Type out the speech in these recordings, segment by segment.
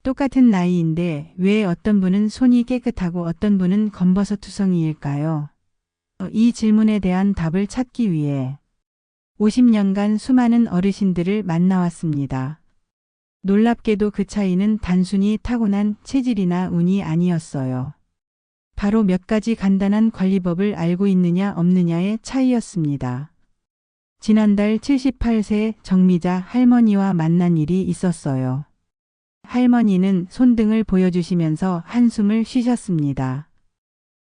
똑같은 나이인데 왜 어떤 분은 손이 깨끗하고 어떤 분은 검버섯투성이일까요? 이 질문에 대한 답을 찾기 위해 50년간 수많은 어르신들을 만나왔습니다. 놀랍게도 그 차이는 단순히 타고난 체질이나 운이 아니었어요. 바로 몇 가지 간단한 관리법을 알고 있느냐 없느냐의 차이였습니다. 지난달 78세 정미자 할머니와 만난 일이 있었어요. 할머니는 손등을 보여주시면서 한숨을 쉬셨습니다.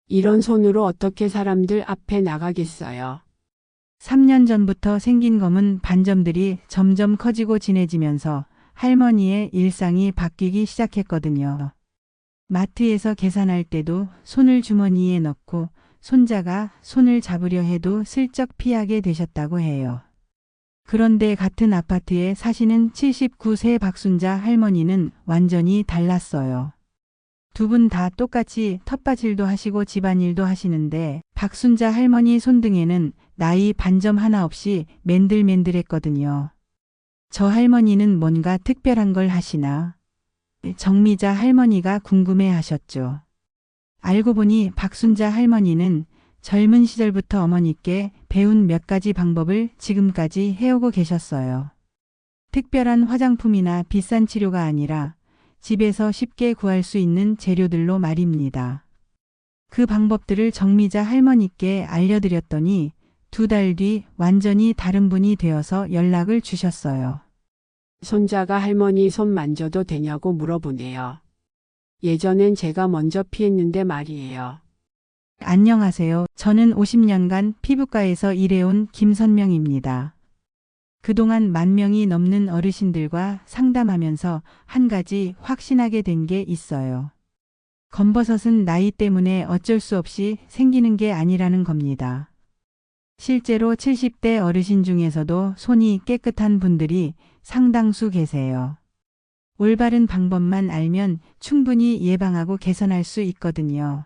이런 손으로 어떻게 사람들 앞에 나가겠어요? 3년 전부터 생긴 검은 반점들이 점점 커지고 진해지면서 할머니의 일상이 바뀌기 시작했거든요. 마트에서 계산할 때도 손을 주머니에 넣고 손자가 손을 잡으려 해도 슬쩍 피하게 되셨다고 해요. 그런데 같은 아파트에 사시는 79세 박순자 할머니는 완전히 달랐어요. 두 분 다 똑같이 텃밭일도 하시고 집안일도 하시는데 박순자 할머니 손등에는 나이 반점 하나 없이 맨들맨들했거든요. 저 할머니는 뭔가 특별한 걸 하시나? 정미자 할머니가 궁금해 하셨죠. 알고 보니 박순자 할머니는 젊은 시절부터 어머니께 배운 몇 가지 방법을 지금까지 해오고 계셨어요. 특별한 화장품이나 비싼 치료가 아니라 집에서 쉽게 구할 수 있는 재료들로 말입니다. 그 방법들을 정미자 할머니께 알려드렸더니 2달 뒤 완전히 다른 분이 되어서 연락을 주셨어요. 손자가 할머니 손 만져도 되냐고 물어보네요. 예전엔 제가 먼저 피했는데 말이에요. 안녕하세요. 저는 50년간 피부과에서 일해온 김선명입니다. 그동안 10,000명이 넘는 어르신들과 상담하면서 한 가지 확신하게 된 게 있어요. 검버섯은 나이 때문에 어쩔 수 없이 생기는 게 아니라는 겁니다. 실제로 70대 어르신 중에서도 손이 깨끗한 분들이 상당수 계세요. 올바른 방법만 알면 충분히 예방하고 개선할 수 있거든요.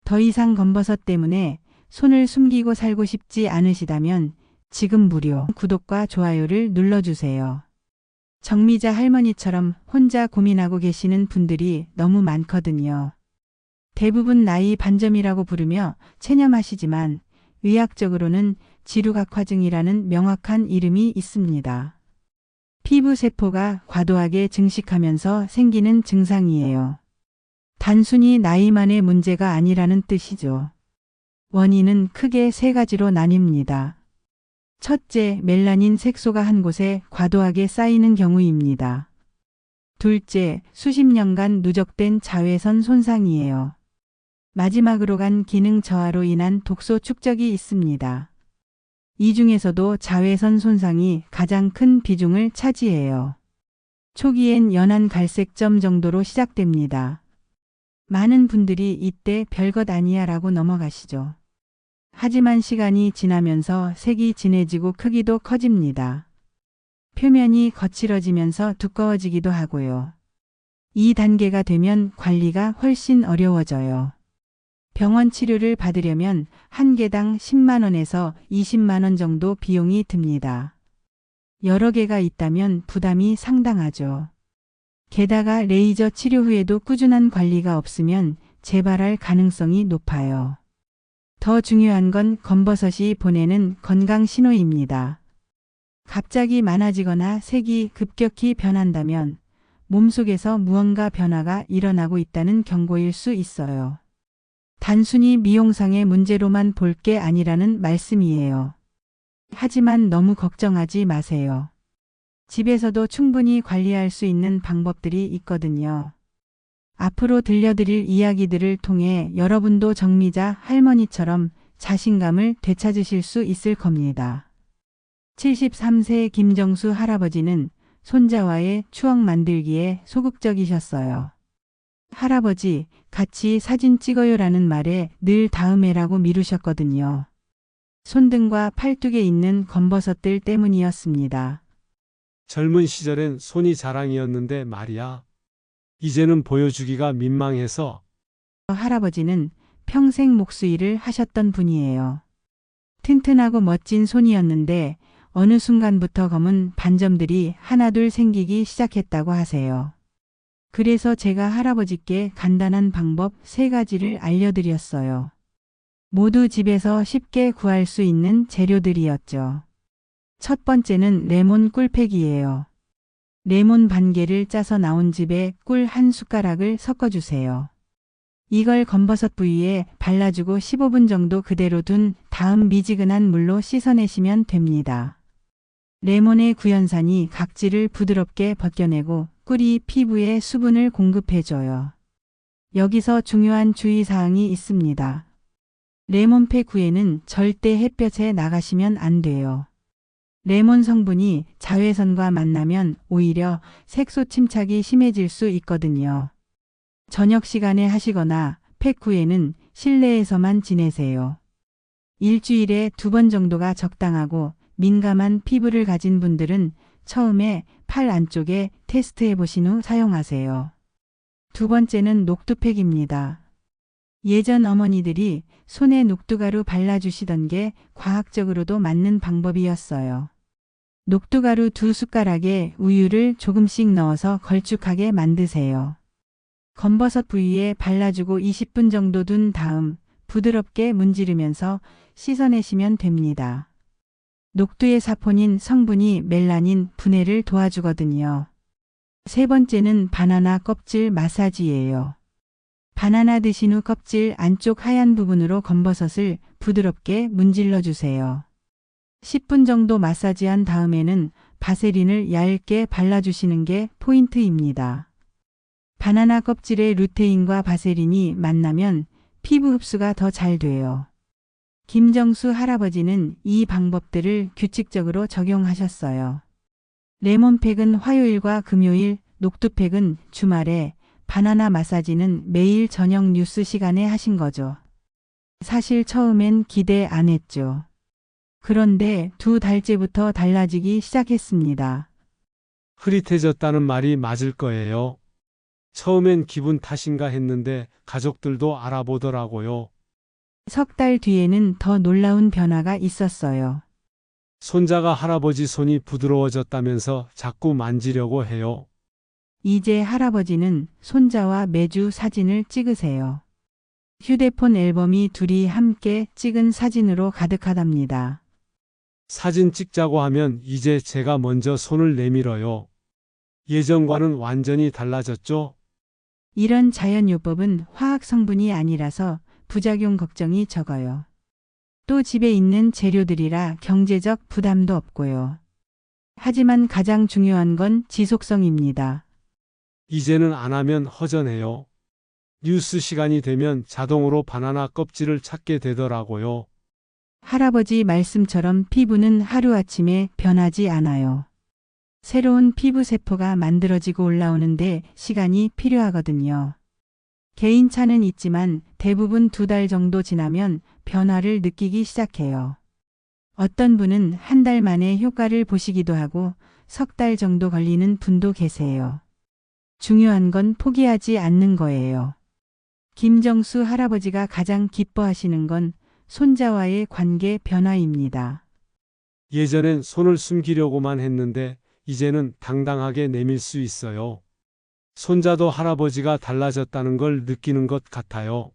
더 이상 검버섯 때문에 손을 숨기고 살고 싶지 않으시다면 지금 무료 구독과 좋아요를 눌러주세요. 정미자 할머니처럼 혼자 고민하고 계시는 분들이 너무 많거든요. 대부분 나이 반점이라고 부르며 체념하시지만 의학적으로는 지루각화증이라는 명확한 이름이 있습니다. 피부세포가 과도하게 증식하면서 생기는 증상이에요. 단순히 나이만의 문제가 아니라는 뜻이죠. 원인은 크게 3가지로 나뉩니다. 첫째, 멜라닌 색소가 한 곳에 과도하게 쌓이는 경우입니다. 둘째, 수십 년간 누적된 자외선 손상이에요. 마지막으로 간 기능 저하로 인한 독소 축적이 있습니다. 이 중에서도 자외선 손상이 가장 큰 비중을 차지해요. 초기엔 연한 갈색점 정도로 시작됩니다. 많은 분들이 이때 별것 아니야 라고 넘어가시죠. 하지만 시간이 지나면서 색이 진해지고 크기도 커집니다. 표면이 거칠어지면서 두꺼워지기도 하고요. 이 단계가 되면 관리가 훨씬 어려워져요. 병원 치료를 받으려면 한 개당 10만 원에서 20만 원 정도 비용이 듭니다. 여러 개가 있다면 부담이 상당하죠. 게다가 레이저 치료 후에도 꾸준한 관리가 없으면 재발할 가능성이 높아요. 더 중요한 건 검버섯이 보내는 건강 신호입니다. 갑자기 많아지거나 색이 급격히 변한다면 몸속에서 무언가 변화가 일어나고 있다는 경고일 수 있어요. 단순히 미용상의 문제로만 볼 게 아니라는 말씀이에요. 하지만 너무 걱정하지 마세요. 집에서도 충분히 관리할 수 있는 방법들이 있거든요. 앞으로 들려드릴 이야기들을 통해 여러분도 정미자 할머니처럼 자신감을 되찾으실 수 있을 겁니다. 73세 김정수 할아버지는 손자와의 추억 만들기에 소극적이셨어요. 할아버지, 같이 사진 찍어요라는 말에 늘 다음에라고 미루셨거든요. 손등과 팔뚝에 있는 검버섯들 때문이었습니다. 젊은 시절엔 손이 자랑이었는데 말이야. 이제는 보여주기가 민망해서. 할아버지는 평생 목수일을 하셨던 분이에요. 튼튼하고 멋진 손이었는데 어느 순간부터 검은 반점들이 하나둘 생기기 시작했다고 하세요. 그래서 제가 할아버지께 간단한 방법 3가지를 알려드렸어요. 모두 집에서 쉽게 구할 수 있는 재료들이었죠. 첫 번째는 레몬 꿀팩이에요. 레몬 반 개를 짜서 나온 즙에 꿀 1숟가락을 섞어주세요. 이걸 검버섯 부위에 발라주고 15분 정도 그대로 둔 다음 미지근한 물로 씻어내시면 됩니다. 레몬의 구연산이 각질을 부드럽게 벗겨내고 꿀이 피부에 수분을 공급해줘요. 여기서 중요한 주의사항이 있습니다. 레몬팩 후에는 절대 햇볕에 나가시면 안 돼요. 레몬 성분이 자외선과 만나면 오히려 색소 침착이 심해질 수 있거든요. 저녁 시간에 하시거나 팩 후에는 실내에서만 지내세요. 일주일에 2번 정도가 적당하고 민감한 피부를 가진 분들은 처음에 팔 안쪽에 테스트해 보신 후 사용하세요. 두 번째는 녹두팩입니다. 예전 어머니들이 손에 녹두가루 발라주시던 게 과학적으로도 맞는 방법이었어요. 녹두가루 2숟가락에 우유를 조금씩 넣어서 걸쭉하게 만드세요. 검버섯 부위에 발라주고 20분 정도 둔 다음 부드럽게 문지르면서 씻어내시면 됩니다. 녹두의 사포닌 성분이 멜라닌 분해를 도와주거든요. 세 번째는 바나나 껍질 마사지예요. 바나나 드신 후 껍질 안쪽 하얀 부분으로 검버섯을 부드럽게 문질러 주세요. 10분 정도 마사지한 다음에는 바세린을 얇게 발라주시는 게 포인트입니다. 바나나 껍질에 루테인과 바세린이 만나면 피부 흡수가 더 잘 돼요. 김정수 할아버지는 이 방법들을 규칙적으로 적용하셨어요. 레몬팩은 화요일과 금요일, 녹두팩은 주말에, 바나나 마사지는 매일 저녁 뉴스 시간에 하신 거죠. 사실 처음엔 기대 안 했죠. 그런데 2달째부터 달라지기 시작했습니다. 흐릿해졌다는 말이 맞을 거예요. 처음엔 기분 탓인가 했는데 가족들도 알아보더라고요. 3달 뒤에는 더 놀라운 변화가 있었어요. 손자가 할아버지 손이 부드러워졌다면서 자꾸 만지려고 해요. 이제 할아버지는 손자와 매주 사진을 찍으세요. 휴대폰 앨범이 둘이 함께 찍은 사진으로 가득하답니다. 사진 찍자고 하면 이제 제가 먼저 손을 내밀어요. 예전과는 완전히 달라졌죠? 이런 자연요법은 화학 성분이 아니라서 부작용 걱정이 적어요. 또 집에 있는 재료들이라 경제적 부담도 없고요. 하지만 가장 중요한 건 지속성입니다. 이제는 안 하면 허전해요. 뉴스 시간이 되면 자동으로 바나나 껍질을 찾게 되더라고요. 할아버지 말씀처럼 피부는 하루아침에 변하지 않아요. 새로운 피부 세포가 만들어지고 올라오는데 시간이 필요하거든요. 개인차는 있지만 대부분 2달 정도 지나면 변화를 느끼기 시작해요. 어떤 분은 1달 만에 효과를 보시기도 하고 3달 정도 걸리는 분도 계세요. 중요한 건 포기하지 않는 거예요. 김정수 할아버지가 가장 기뻐하시는 건 손자와의 관계 변화입니다. 예전엔 손을 숨기려고만 했는데 이제는 당당하게 내밀 수 있어요. 손자도 할아버지가 달라졌다는 걸 느끼는 것 같아요.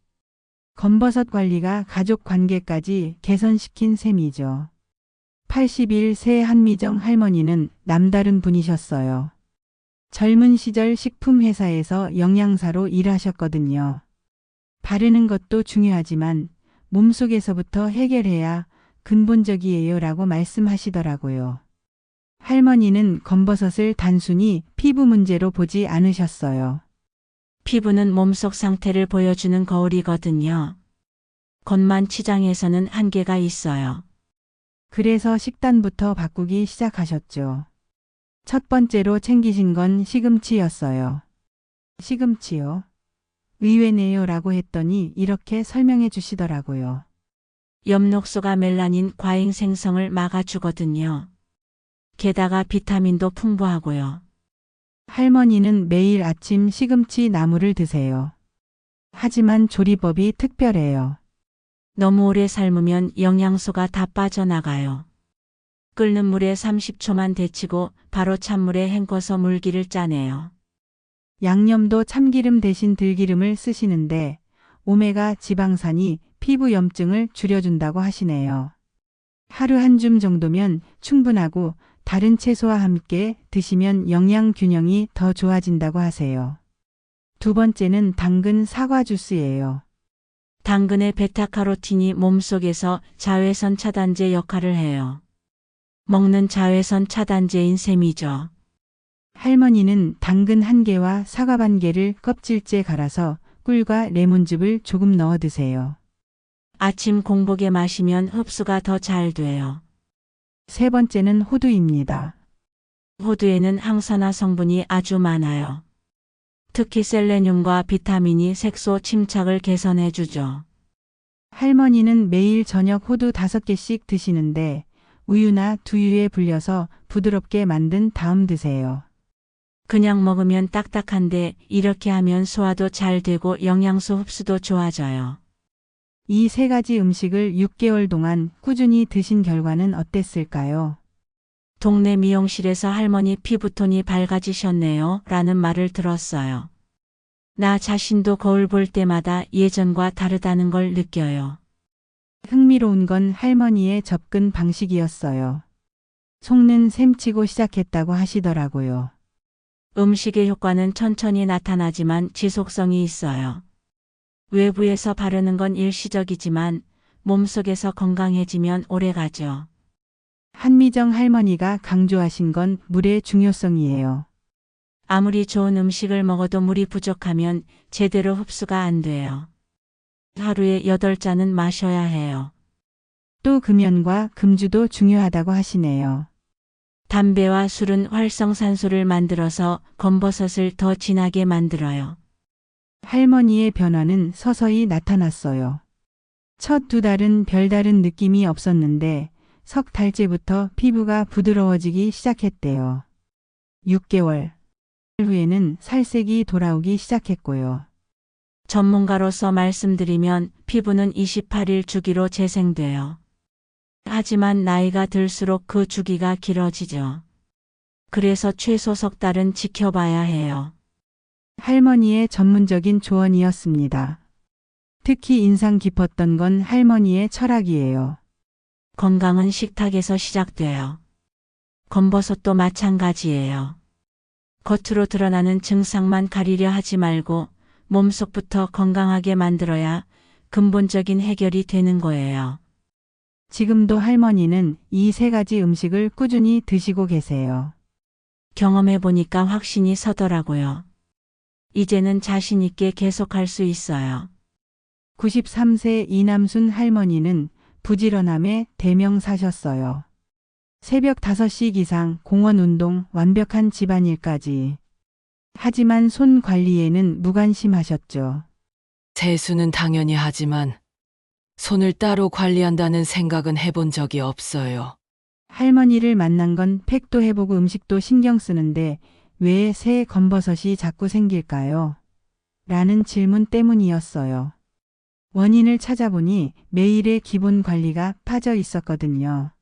검버섯 관리가 가족 관계까지 개선시킨 셈이죠. 81세 한미정 할머니는 남다른 분이셨어요. 젊은 시절 식품회사에서 영양사로 일하셨거든요. 바르는 것도 중요하지만 몸속에서부터 해결해야 근본적이에요 라고 말씀하시더라고요. 할머니는 검버섯을 단순히 피부 문제로 보지 않으셨어요. 피부는 몸속 상태를 보여주는 거울이거든요. 겉만 치장해서는 한계가 있어요. 그래서 식단부터 바꾸기 시작하셨죠. 첫 번째로 챙기신 건 시금치였어요. 시금치요? 의외네요 라고 했더니 이렇게 설명해 주시더라고요. 엽록소가 멜라닌 과잉 생성을 막아주거든요. 게다가 비타민도 풍부하고요. 할머니는 매일 아침 시금치 나물을 드세요. 하지만 조리법이 특별해요. 너무 오래 삶으면 영양소가 다 빠져나가요. 끓는 물에 30초만 데치고 바로 찬물에 헹궈서 물기를 짜내요. 양념도 참기름 대신 들기름을 쓰시는데 오메가 지방산이 피부 염증을 줄여준다고 하시네요. 하루 한 줌 정도면 충분하고 다른 채소와 함께 드시면 영양 균형이 더 좋아진다고 하세요. 두 번째는 당근 사과 주스예요. 당근의 베타카로틴이 몸속에서 자외선 차단제 역할을 해요. 먹는 자외선 차단제인 셈이죠. 할머니는 당근 한 개와 사과 반 개를 껍질째 갈아서 꿀과 레몬즙을 조금 넣어 드세요. 아침 공복에 마시면 흡수가 더 잘 돼요. 세 번째는 호두입니다. 호두에는 항산화 성분이 아주 많아요. 특히 셀레늄과 비타민이 색소 침착을 개선해 주죠. 할머니는 매일 저녁 호두 5개씩 드시는데 우유나 두유에 불려서 부드럽게 만든 다음 드세요. 그냥 먹으면 딱딱한데 이렇게 하면 소화도 잘 되고 영양소 흡수도 좋아져요. 이 세 가지 음식을 6개월 동안 꾸준히 드신 결과는 어땠을까요? 동네 미용실에서 할머니 피부톤이 밝아지셨네요. 라는 말을 들었어요. 나 자신도 거울 볼 때마다 예전과 다르다는 걸 느껴요. 흥미로운 건 할머니의 접근 방식이었어요. 속는 셈치고 시작했다고 하시더라고요. 음식의 효과는 천천히 나타나지만 지속성이 있어요. 외부에서 바르는 건 일시적이지만 몸속에서 건강해지면 오래가죠. 한미정 할머니가 강조하신 건 물의 중요성이에요. 아무리 좋은 음식을 먹어도 물이 부족하면 제대로 흡수가 안 돼요. 하루에 8잔은 마셔야 해요. 또 금연과 금주도 중요하다고 하시네요. 담배와 술은 활성산소를 만들어서 검버섯을 더 진하게 만들어요. 할머니의 변화는 서서히 나타났어요. 첫 2달은 별다른 느낌이 없었는데 석 달째부터 피부가 부드러워지기 시작했대요. 6개월 후에는 살색이 돌아오기 시작했고요. 전문가로서 말씀드리면 피부는 28일 주기로 재생돼요. 하지만 나이가 들수록 그 주기가 길어지죠. 그래서 최소 석 달은 지켜봐야 해요. 할머니의 전문적인 조언이었습니다. 특히 인상 깊었던 건 할머니의 철학이에요. 건강은 식탁에서 시작돼요. 검버섯도 마찬가지예요. 겉으로 드러나는 증상만 가리려 하지 말고 몸속부터 건강하게 만들어야 근본적인 해결이 되는 거예요. 지금도 할머니는 이 3가지 음식을 꾸준히 드시고 계세요. 경험해보니까 확신이 서더라고요. 이제는 자신 있게 계속할 수 있어요. 93세 이남순 할머니는 부지런함의 대명사셨어요. 새벽 5시 기상, 공원 운동, 완벽한 집안일까지. 하지만 손 관리에는 무관심하셨죠. 세수는 당연히 하지만 손을 따로 관리한다는 생각은 해본 적이 없어요. 할머니를 만난 건 팩도 해보고 음식도 신경 쓰는데 왜 새 검버섯이 자꾸 생길까요? 라는 질문 때문이었어요. 원인을 찾아보니 매일의 기본 관리가 빠져 있었거든요.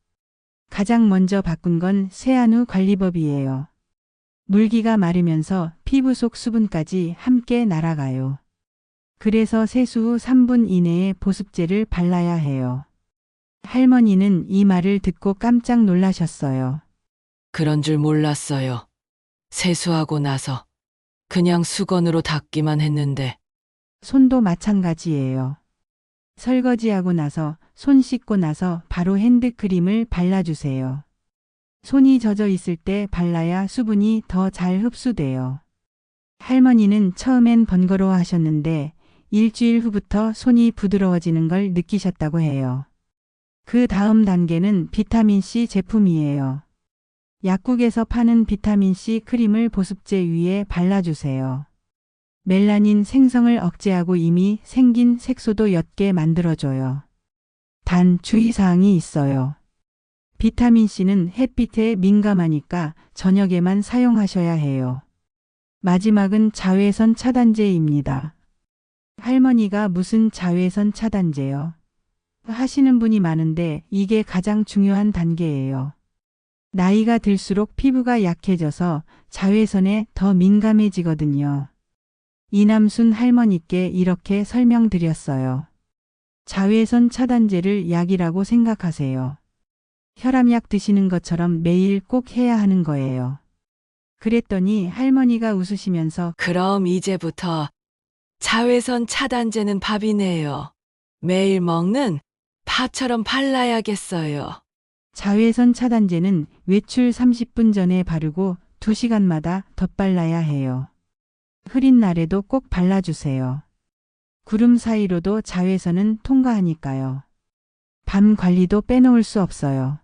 가장 먼저 바꾼 건 세안후 관리법이에요. 물기가 마르면서 피부 속 수분까지 함께 날아가요. 그래서 세수 후 3분 이내에 보습제를 발라야 해요. 할머니는 이 말을 듣고 깜짝 놀라셨어요. 그런 줄 몰랐어요. 세수하고 나서 그냥 수건으로 닦기만 했는데 손도 마찬가지예요. 설거지하고 나서 손 씻고 나서 바로 핸드크림을 발라주세요. 손이 젖어 있을 때 발라야 수분이 더 잘 흡수돼요. 할머니는 처음엔 번거로워 하셨는데 일주일 후부터 손이 부드러워지는 걸 느끼셨다고 해요. 그 다음 단계는 비타민C 제품이에요. 약국에서 파는 비타민C 크림을 보습제 위에 발라주세요. 멜라닌 생성을 억제하고 이미 생긴 색소도 옅게 만들어줘요. 단 주의사항이 있어요. 비타민C는 햇빛에 민감하니까 저녁에만 사용하셔야 해요. 마지막은 자외선 차단제입니다. 할머니가 무슨 자외선 차단제요? 하시는 분이 많은데 이게 가장 중요한 단계예요. 나이가 들수록 피부가 약해져서 자외선에 더 민감해지거든요. 이남순 할머니께 이렇게 설명드렸어요. 자외선 차단제를 약이라고 생각하세요. 혈압약 드시는 것처럼 매일 꼭 해야 하는 거예요. 그랬더니 할머니가 웃으시면서 그럼 이제부터 자외선 차단제는 밥이네요. 매일 먹는 밥처럼 발라야겠어요. 자외선 차단제는 외출 30분 전에 바르고 2시간마다 덧발라야 해요. 흐린 날에도 꼭 발라주세요. 구름 사이로도 자외선은 통과하니까요. 밤 관리도 빼놓을 수 없어요.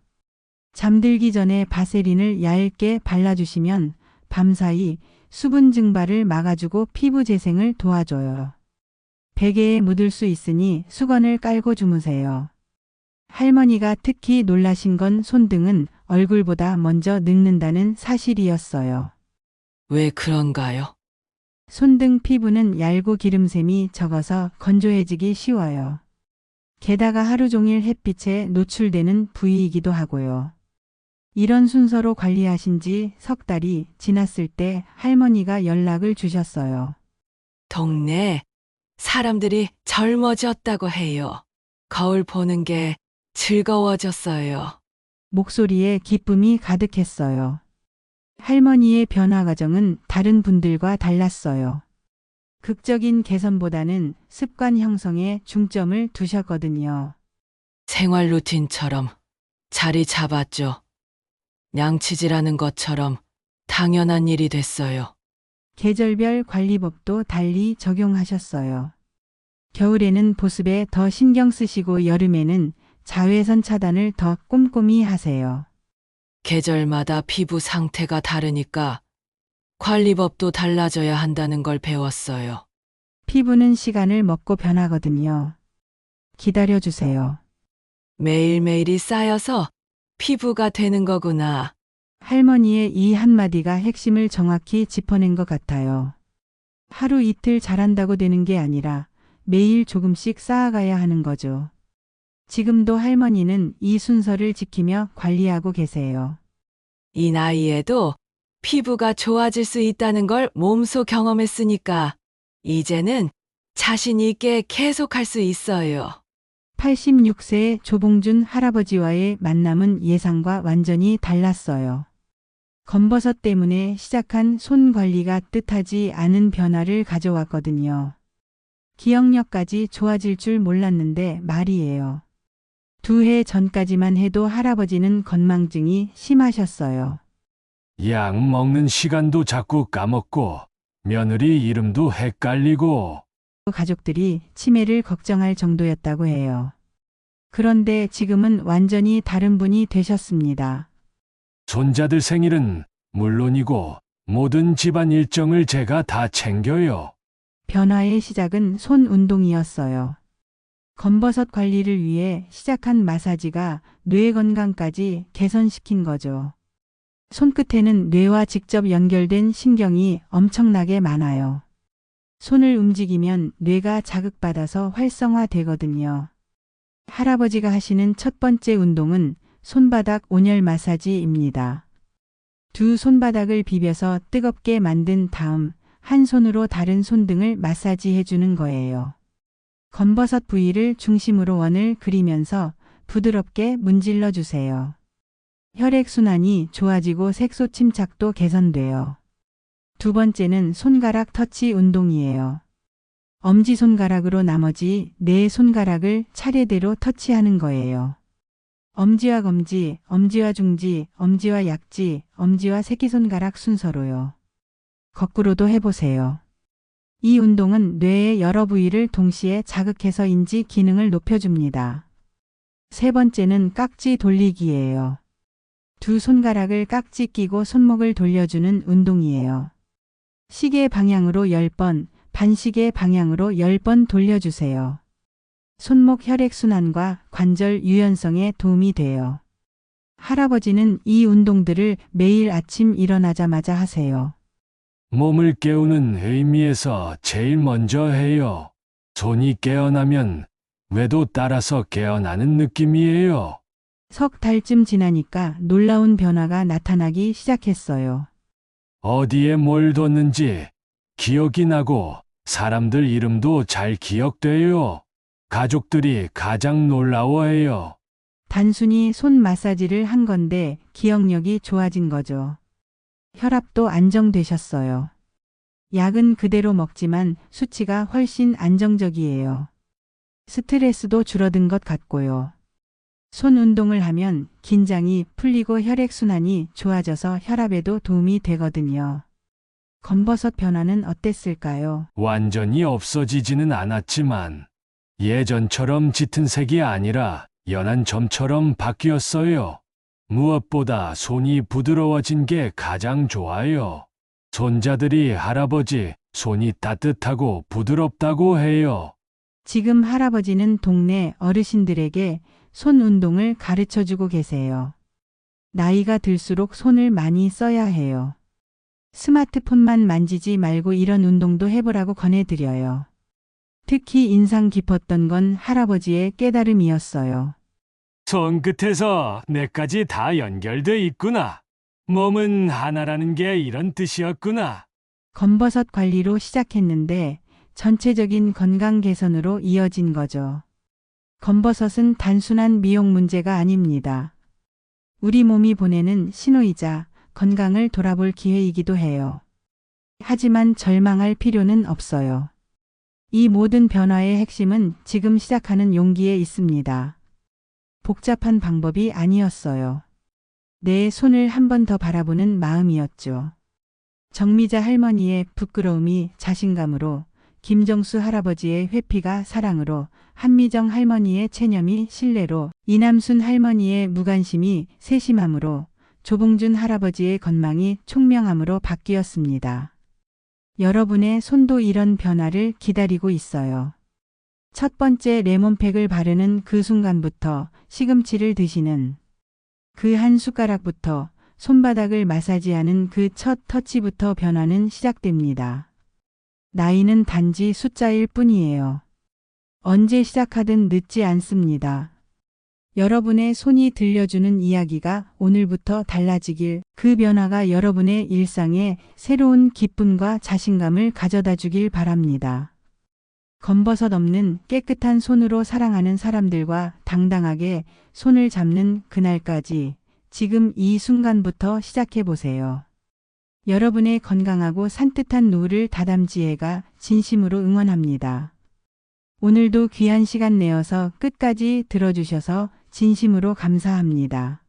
잠들기 전에 바세린을 얇게 발라주시면 밤사이 수분 증발을 막아주고 피부 재생을 도와줘요. 베개에 묻을 수 있으니 수건을 깔고 주무세요. 할머니가 특히 놀라신 건 손등은 얼굴보다 먼저 늙는다는 사실이었어요. 왜 그런가요? 손등 피부는 얇고 기름샘이 적어서 건조해지기 쉬워요. 게다가 하루 종일 햇빛에 노출되는 부위이기도 하고요. 이런 순서로 관리하신 지 석 달이 지났을 때 할머니가 연락을 주셨어요. 동네 사람들이 젊어졌다고 해요. 거울 보는 게 즐거워졌어요. 목소리에 기쁨이 가득했어요. 할머니의 변화 과정은 다른 분들과 달랐어요. 극적인 개선보다는 습관 형성에 중점을 두셨거든요. 생활 루틴처럼 자리 잡았죠. 양치질하는 것처럼 당연한 일이 됐어요. 계절별 관리법도 달리 적용하셨어요. 겨울에는 보습에 더 신경 쓰시고 여름에는 자외선 차단을 더 꼼꼼히 하세요. 계절마다 피부 상태가 다르니까 관리법도 달라져야 한다는 걸 배웠어요. 피부는 시간을 먹고 변하거든요. 기다려주세요. 매일매일이 쌓여서 피부가 되는 거구나. 할머니의 이 한마디가 핵심을 정확히 짚어낸 것 같아요. 하루 이틀 잘한다고 되는 게 아니라 매일 조금씩 쌓아가야 하는 거죠. 지금도 할머니는 이 순서를 지키며 관리하고 계세요. 이 나이에도 피부가 좋아질 수 있다는 걸 몸소 경험했으니까 이제는 자신 있게 계속할 수 있어요. 86세의 조봉준 할아버지와의 만남은 예상과 완전히 달랐어요. 검버섯 때문에 시작한 손 관리가 뜻하지 않은 변화를 가져왔거든요. 기억력까지 좋아질 줄 몰랐는데 말이에요. 2해 전까지만 해도 할아버지는 건망증이 심하셨어요. 약 먹는 시간도 자꾸 까먹고 며느리 이름도 헷갈리고 가족들이 치매를 걱정할 정도였다고 해요. 그런데 지금은 완전히 다른 분이 되셨습니다. 손자들 생일은 물론이고 모든 집안 일정을 제가 다 챙겨요. 변화의 시작은 손 운동이었어요. 검버섯 관리를 위해 시작한 마사지가 뇌 건강까지 개선시킨 거죠. 손끝에는 뇌와 직접 연결된 신경이 엄청나게 많아요. 손을 움직이면 뇌가 자극받아서 활성화되거든요. 할아버지가 하시는 첫 번째 운동은 손바닥 온열 마사지입니다. 2 손바닥을 비벼서 뜨겁게 만든 다음 한 손으로 다른 손등을 마사지해 주는 거예요. 검버섯 부위를 중심으로 원을 그리면서 부드럽게 문질러 주세요. 혈액순환이 좋아지고 색소 침착도 개선돼요. 2 번째는 손가락 터치 운동이에요. 엄지손가락으로 나머지 4 손가락을 차례대로 터치하는 거예요. 엄지와 검지, 엄지와 중지, 엄지와 약지, 엄지와 새끼손가락 순서로요. 거꾸로도 해보세요. 이 운동은 뇌의 여러 부위를 동시에 자극해서 인지 기능을 높여줍니다. 3 번째는 깍지 돌리기예요. 2 손가락을 깍지 끼고 손목을 돌려주는 운동이에요. 시계 방향으로 10번, 반시계 방향으로 10번 돌려주세요. 손목 혈액순환과 관절 유연성에 도움이 돼요. 할아버지는 이 운동들을 매일 아침 일어나자마자 하세요. 몸을 깨우는 의미에서 제일 먼저 해요. 손이 깨어나면 뇌도 따라서 깨어나는 느낌이에요. 석 달쯤 지나니까 놀라운 변화가 나타나기 시작했어요. 어디에 뭘 뒀는지 기억이 나고 사람들 이름도 잘 기억돼요. 가족들이 가장 놀라워해요. 단순히 손 마사지를 한 건데 기억력이 좋아진 거죠. 혈압도 안정되셨어요. 약은 그대로 먹지만 수치가 훨씬 안정적이에요. 스트레스도 줄어든 것 같고요. 손 운동을 하면 긴장이 풀리고 혈액순환이 좋아져서 혈압에도 도움이 되거든요. 검버섯 변화는 어땠을까요? 완전히 없어지지는 않았지만 예전처럼 짙은 색이 아니라 연한 점처럼 바뀌었어요. 무엇보다 손이 부드러워진 게 가장 좋아요. 손자들이 할아버지 손이 따뜻하고 부드럽다고 해요. 지금 할아버지는 동네 어르신들에게 손 운동을 가르쳐 주고 계세요. 나이가 들수록 손을 많이 써야 해요. 스마트폰만 만지지 말고 이런 운동도 해보라고 권해드려요. 특히 인상 깊었던 건 할아버지의 깨달음이었어요. 손끝에서 뇌까지 다 연결돼 있구나. 몸은 하나라는 게 이런 뜻이었구나. 검버섯 관리로 시작했는데 전체적인 건강 개선으로 이어진 거죠. 검버섯은 단순한 미용 문제가 아닙니다. 우리 몸이 보내는 신호이자 건강을 돌아볼 기회이기도 해요. 하지만 절망할 필요는 없어요. 이 모든 변화의 핵심은 지금 시작하는 용기에 있습니다. 복잡한 방법이 아니었어요. 내 손을 한 번 더 바라보는 마음이었죠. 정미자 할머니의 부끄러움이 자신감으로, 김정수 할아버지의 회피가 사랑으로, 한미정 할머니의 체념이 신뢰로, 이남순 할머니의 무관심이 세심함으로, 조봉준 할아버지의 건망이 총명함으로 바뀌었습니다. 여러분의 손도 이런 변화를 기다리고 있어요. 첫 번째 레몬팩을 바르는 그 순간부터, 시금치를 드시는 그 한 숟가락부터, 손바닥을 마사지하는 그 첫 터치부터 변화는 시작됩니다. 나이는 단지 숫자일 뿐이에요. 언제 시작하든 늦지 않습니다. 여러분의 손이 들려주는 이야기가 오늘부터 달라지길, 그 변화가 여러분의 일상에 새로운 기쁨과 자신감을 가져다 주길 바랍니다. 검버섯 없는 깨끗한 손으로 사랑하는 사람들과 당당하게 손을 잡는 그날까지 지금 이 순간부터 시작해 보세요. 여러분의 건강하고 산뜻한 노후를 다담지혜가 진심으로 응원합니다. 오늘도 귀한 시간 내어서 끝까지 들어주셔서 진심으로 감사합니다.